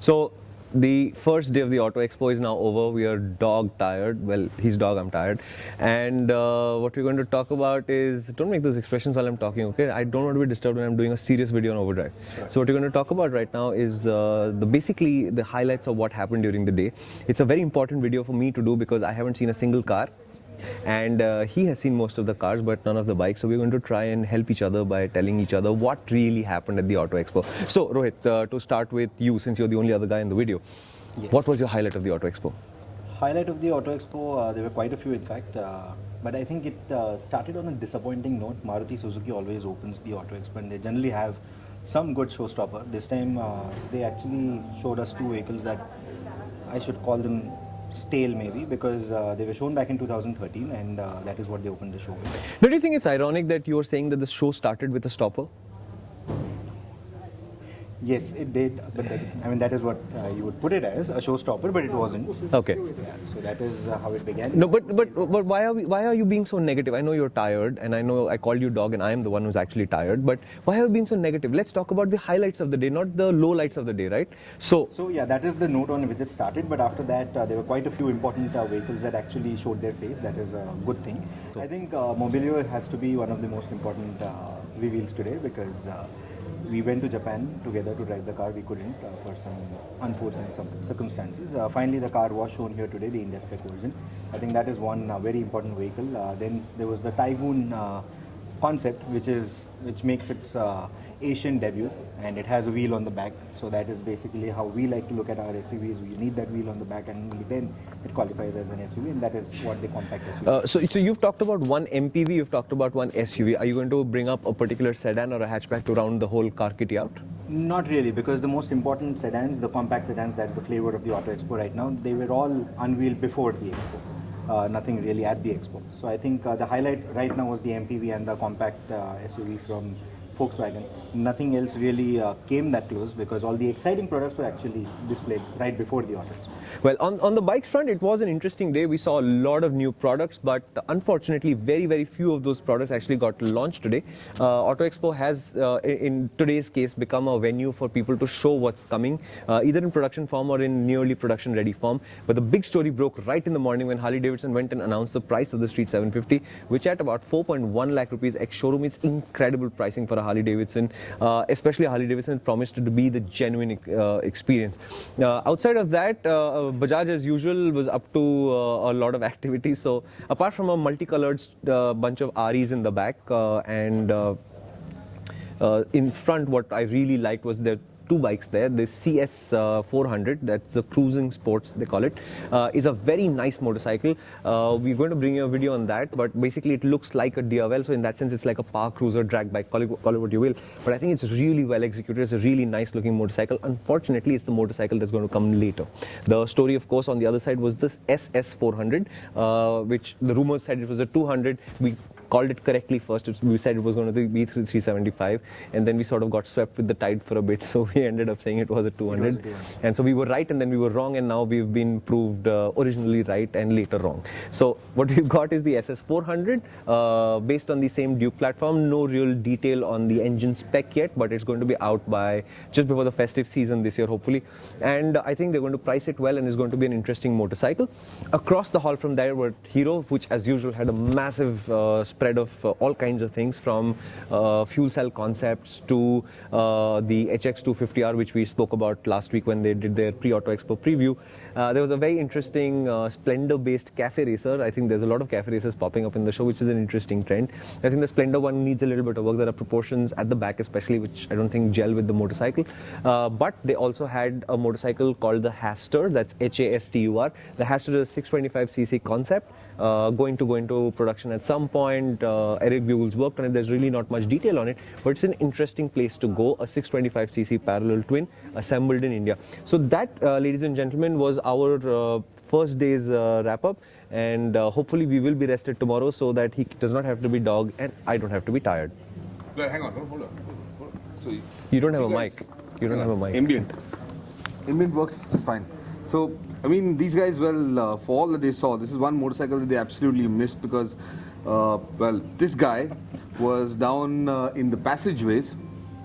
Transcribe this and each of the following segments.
So the first day of the Auto Expo is now over. We are dog tired. Well, he's dog, I'm tired. And what we're going to talk about is, don't make those expressions while I'm talking, okay? I don't want to be disturbed when I'm doing a serious video on Overdrive. Sure. So what we're going to talk about right now is basically the highlights of what happened during the day. It's a very important video for me to do because I haven't seen a single car. And he has seen most of the cars but none of the bikes, so we're going to try and help each other by telling each other what really happened at the Auto Expo. So Rohit, to start with you, since you're the only other guy in the video, yes. What was your highlight of the Auto Expo? Highlight of the Auto Expo, there were quite a few in fact, but I think it started on a disappointing note. Maruti Suzuki always opens the Auto Expo and they generally have some good showstopper. This time they actually showed us two vehicles that I should call them stale maybe, because they were shown back in 2013 and that is what they opened the show with. Don't you think it's ironic that you were saying that the show started with a stopper? Yes, it did, but I mean that is what you would put it as, a showstopper, but it wasn't. Okay. Yeah, so that is how it began. No, but why are you being so negative? I know you're tired, and I know I called you dog, and I am the one who's actually tired. But why are you being so negative? Let's talk about the highlights of the day, not the lowlights of the day, right? So yeah, that is the note on which it started. But after that, there were quite a few important vehicles that actually showed their face. That is a good thing. I think Mobilio has to be one of the most important reveals today because. We went to Japan together to drive the car. We couldn't for some unforeseen circumstances. Finally, the car was shown here today, the India spec version. I think that is one very important vehicle. Then there was the Typhoon concept, which makes its Asian debut, and it has a wheel on the back. So that is basically how we like to look at our SUVs. We need that wheel on the back, and only then it qualifies as an SUV, and that is what the compact SUV. So you've talked about one MPV, you've talked about one SUV. Are you going to bring up a particular sedan or a hatchback to round the whole car kitty out? Not really, because the most important sedans, the compact sedans, that is the flavor of the Auto Expo right now, they were all unveiled before the Expo. Nothing really at the Expo. So I think the highlight right now was the MPV and the compact SUV from Volkswagen. Nothing else really came that close because all the exciting products were actually displayed right before the Auto Expo. Well, on the bikes front, it was an interesting day. We saw a lot of new products, but unfortunately, very few of those products actually got launched today. Auto Expo has, in today's case, become a venue for people to show what's coming, either in production form or in nearly production-ready form. But the big story broke right in the morning when Harley-Davidson went and announced the price of the Street 750, which at about 4.1 lakh rupees ex-showroom is incredible pricing for a Harley-Davidson. Especially Harley-Davidson promised it to be the genuine experience. Outside of that, Bajaj as usual was up to a lot of activities. So apart from a multicolored bunch of REs in the back and in front, what I really liked was the two bikes there. The CS 400, that's the cruising sports they call it, is a very nice motorcycle. We're going to bring you a video on that, but basically it looks like a DRL, so in that sense it's like a park cruiser drag bike, call it what you will, but I think it's really well executed. It's a really nice looking motorcycle. Unfortunately, it's the motorcycle that's going to come later. The story, of course, on the other side was this SS 400, which the rumors said it was a 200. We called it correctly first. We said it was going to be 375, and then we sort of got swept with the tide for a bit, so we ended up saying it was a 200. And so we were right and then we were wrong, and now we've been proved originally right and later wrong. So what we've got is the SS 400 based on the same Duke platform. No real detail on the engine spec yet, but it's going to be out by just before the festive season this year, hopefully. And I think they're going to price it well, and it's going to be an interesting motorcycle. Across the hall from there were Hero, which as usual had a massive spread of all kinds of things, from fuel cell concepts to the HX250R, which we spoke about last week when they did their pre-Auto Expo preview. There was a very interesting Splendor-based cafe racer. I think there's a lot of cafe racers popping up in the show, which is an interesting trend. I think the Splendor one needs a little bit of work. There are proportions at the back especially, which I don't think gel with the motorcycle. But they also had a motorcycle called the Hastur, that's H-A-S-T-U-R. The Hastur is a 625cc concept, going to go into production at some point. Eric Bugles worked on it. There's really not much detail on it, but it's an interesting place to go. A 625cc parallel twin assembled in India. So that, ladies and gentlemen, was our first day's wrap-up, and hopefully we will be rested tomorrow so that he does not have to be dog and I don't have to be tired. Well, hang on, hold on. So you don't have a mic. You don't have a mic. Ambient works just fine. So, I mean, these guys, well, for all that they saw, this is one motorcycle that they absolutely missed because, well, this guy was down in the passageways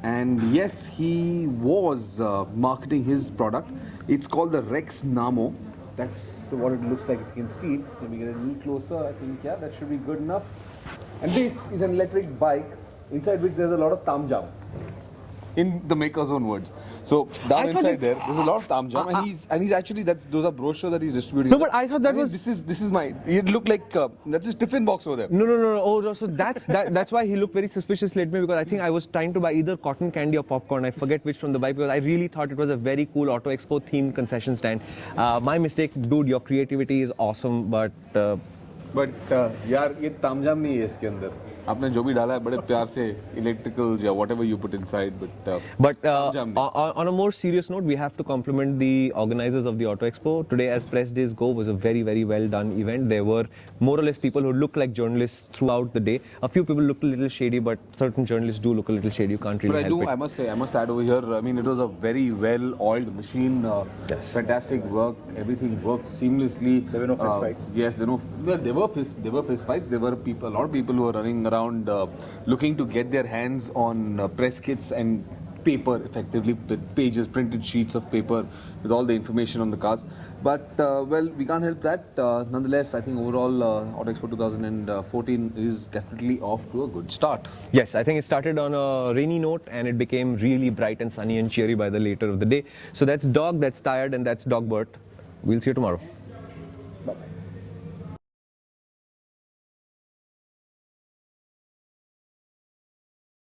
And yes, he was marketing his product. It's called the Rex Namo. That's what it looks like. If you can see it, let me get a little closer. I think, yeah, that should be good enough. And this is an electric bike inside which there's a lot of tam jam. In the maker's own words. So down inside there's a lot of tam jam, and he's actually those are brochures that he's distributing. No, but I thought that was this is my. It looked like that's his tiffin box over there. No. Oh, no, so that's why he looked very suspiciously at me, because I think I was trying to buy either cotton candy or popcorn. I forget which from the bike, because I really thought it was a very cool Auto Expo themed concession stand. My mistake, dude. Your creativity is awesome, but यार ये तामझाम नहीं है इसके अंदर. आपने जो भी डाला है बड़े प्यार से electrical या whatever you put inside, but on a more serious note, we have to compliment the organizers of the Auto Expo. Today, as press days go, was a very, very well done event. There were more or less people who looked like journalists throughout the day. A few people looked a little shady, but certain journalists do look a little shady. You can't really help it. I must add over here, I mean, it was a very well-oiled machine. Yes. Fantastic work. Everything worked seamlessly. There were no fist fights. Yes, there were fist fights. There were a lot of people who were running around looking to get their hands on press kits and paper, effectively pages, printed sheets of paper with all the information on the cars. But well, we can't help that. Nonetheless, I think overall Auto Expo 2014 is definitely off to a good start. Yes, I think it started on a rainy note and it became really bright and sunny and cheery by the later of the day. So that's Dog, that's Tired, and that's Dogbert. We'll see you tomorrow.